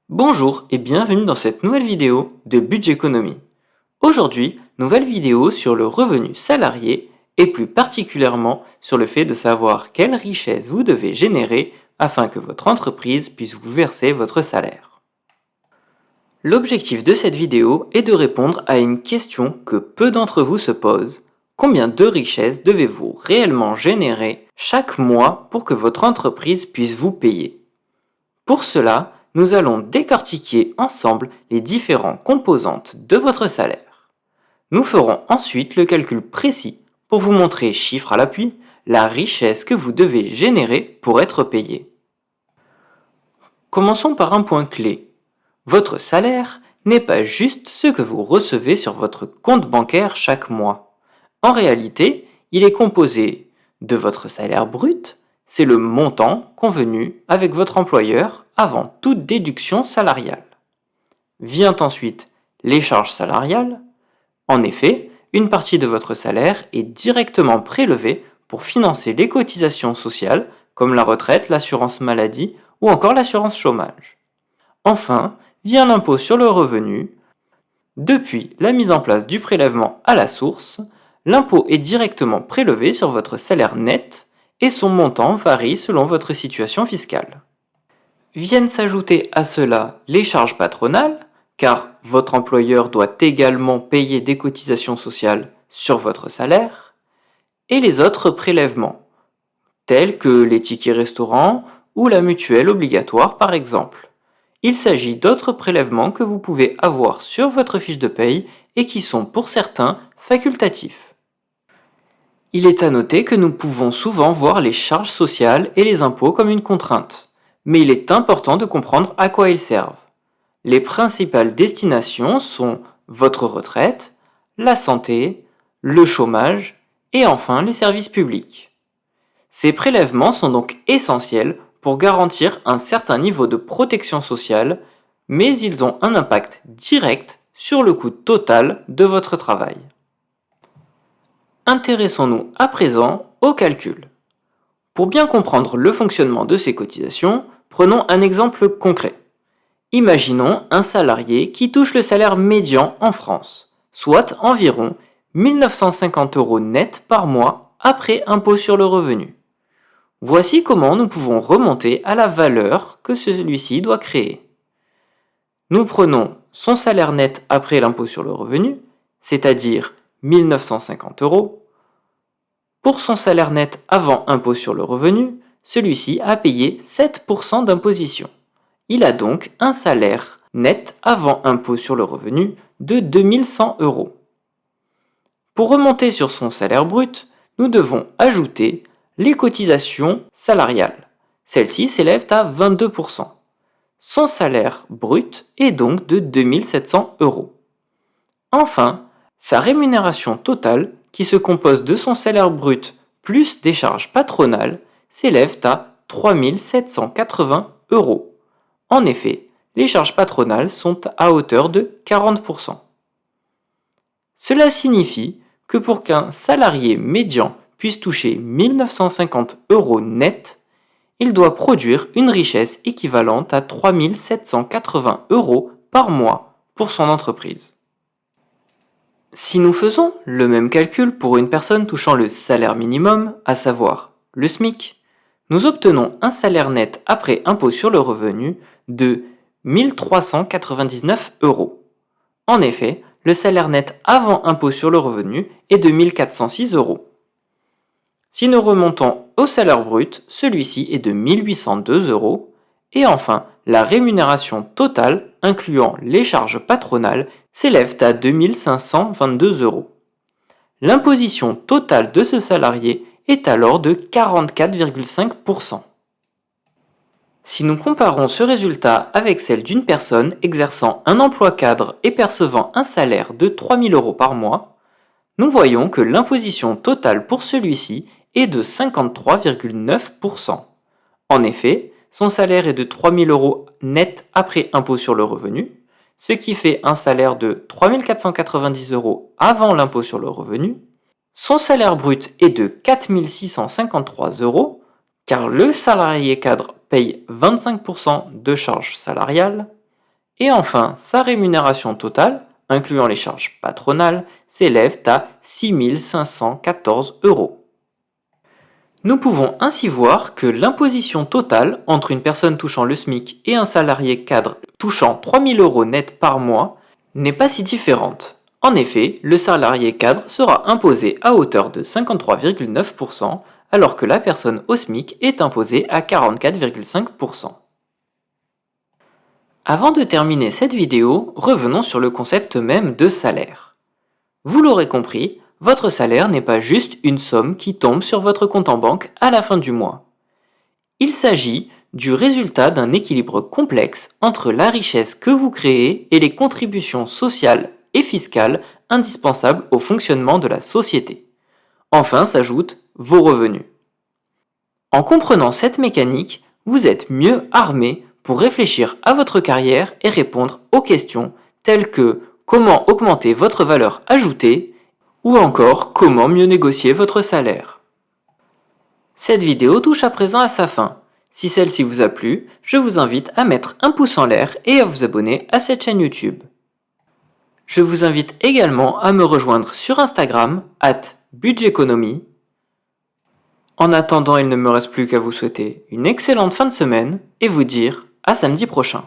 Bonjour et bienvenue dans cette nouvelle vidéo de Budgeconomie. Aujourd'hui, nouvelle vidéo sur le revenu salarié et plus particulièrement sur le fait de savoir quelle richesse vous devez générer afin que votre entreprise puisse vous verser votre salaire. L'objectif de cette vidéo est de répondre à une question que peu d'entre vous se posent. Combien de richesses devez-vous réellement générer chaque mois pour que votre entreprise puisse vous payer? Pour cela, nous allons décortiquer ensemble les différentes composantes de votre salaire. Nous ferons ensuite le calcul précis pour vous montrer, chiffre à l'appui, la richesse que vous devez générer pour être payé. Commençons par un point clé. Votre salaire n'est pas juste ce que vous recevez sur votre compte bancaire chaque mois. En réalité, il est composé de votre salaire brut, c'est le montant convenu avec votre employeur avant toute déduction salariale. Vient ensuite les charges salariales. En effet, une partie de votre salaire est directement prélevée pour financer les cotisations sociales comme la retraite, l'assurance maladie ou encore l'assurance chômage. Enfin, vient l'impôt sur le revenu. Depuis la mise en place du prélèvement à la source, l'impôt est directement prélevé sur votre salaire net et son montant varie selon votre situation fiscale. Viennent s'ajouter à cela les charges patronales, car votre employeur doit également payer des cotisations sociales sur votre salaire, et les autres prélèvements, tels que les tickets restaurants ou la mutuelle obligatoire par exemple. Il s'agit d'autres prélèvements que vous pouvez avoir sur votre fiche de paye et qui sont pour certains facultatifs. Il est à noter que nous pouvons souvent voir les charges sociales et les impôts comme une contrainte, mais il est important de comprendre à quoi ils servent. Les principales destinations sont votre retraite, la santé, le chômage et enfin les services publics. Ces prélèvements sont donc essentiels pour garantir un certain niveau de protection sociale, mais ils ont un impact direct sur le coût total de votre travail. Intéressons-nous à présent au calcul. Pour bien comprendre le fonctionnement de ces cotisations, prenons un exemple concret. Imaginons un salarié qui touche le salaire médian en France, soit environ 1 950 € net par mois après impôt sur le revenu. Voici comment nous pouvons remonter à la valeur que celui-ci doit créer. Nous prenons son salaire net après l'impôt sur le revenu, c'est-à-dire 1 950 €. Pour son salaire net avant impôt sur le revenu, celui-ci a payé 7% d'imposition. Il a donc un salaire net avant impôt sur le revenu de 2 100 €. Pour remonter sur son salaire brut, nous devons ajouter les cotisations salariales. Celles-ci s'élèvent à 22%. Son salaire brut est donc de 2 700 €. Enfin, sa rémunération totale, qui se compose de son salaire brut plus des charges patronales, s'élève à 3 780 €. En effet, les charges patronales sont à hauteur de 40%. Cela signifie que pour qu'un salarié médian puisse toucher 1 950 € net, il doit produire une richesse équivalente à 3 780 € par mois pour son entreprise. Si nous faisons le même calcul pour une personne touchant le salaire minimum, à savoir le SMIC, nous obtenons un salaire net après impôt sur le revenu de 1 399 €. En effet, le salaire net avant impôt sur le revenu est de 1 406 €. Si nous remontons au salaire brut, celui-ci est de 1 802 €. Et enfin, la rémunération totale, incluant les charges patronales, s'élève à 2 522 €. L'imposition totale de ce salarié est alors de 44,5%. Si nous comparons ce résultat avec celle d'une personne exerçant un emploi cadre et percevant un salaire de 3 000 € par mois, nous voyons que l'imposition totale pour celui-ci est de 53,9%. En effet, son salaire est de 3 000 € net après impôt sur le revenu, ce qui fait un salaire de 3 490 € avant l'impôt sur le revenu. Son salaire brut est de 4 653 €, car le salarié cadre paye 25% de charges salariales. Et enfin, sa rémunération totale, incluant les charges patronales, s'élève à 6 514 euros. Nous pouvons ainsi voir que l'imposition totale entre une personne touchant le SMIC et un salarié cadre touchant 3 000 euros net par mois n'est pas si différente. En effet, le salarié cadre sera imposé à hauteur de 53,9%, alors que la personne au SMIC est imposée à 44,5%. Avant de terminer cette vidéo, revenons sur le concept même de salaire. Vous l'aurez compris, votre salaire n'est pas juste une somme qui tombe sur votre compte en banque à la fin du mois. Il s'agit du résultat d'un équilibre complexe entre la richesse que vous créez et les contributions sociales et fiscales indispensables au fonctionnement de la société. Enfin s'ajoutent vos revenus. En comprenant cette mécanique, vous êtes mieux armé pour réfléchir à votre carrière et répondre aux questions telles que comment augmenter votre valeur ajoutée ou encore comment mieux négocier votre salaire. Cette vidéo touche à présent à sa fin. Si celle-ci vous a plu, je vous invite à mettre un pouce en l'air et à vous abonner à cette chaîne YouTube. Je vous invite également à me rejoindre sur Instagram @budgeteconomie. En attendant, il ne me reste plus qu'à vous souhaiter une excellente fin de semaine et vous dire à samedi prochain.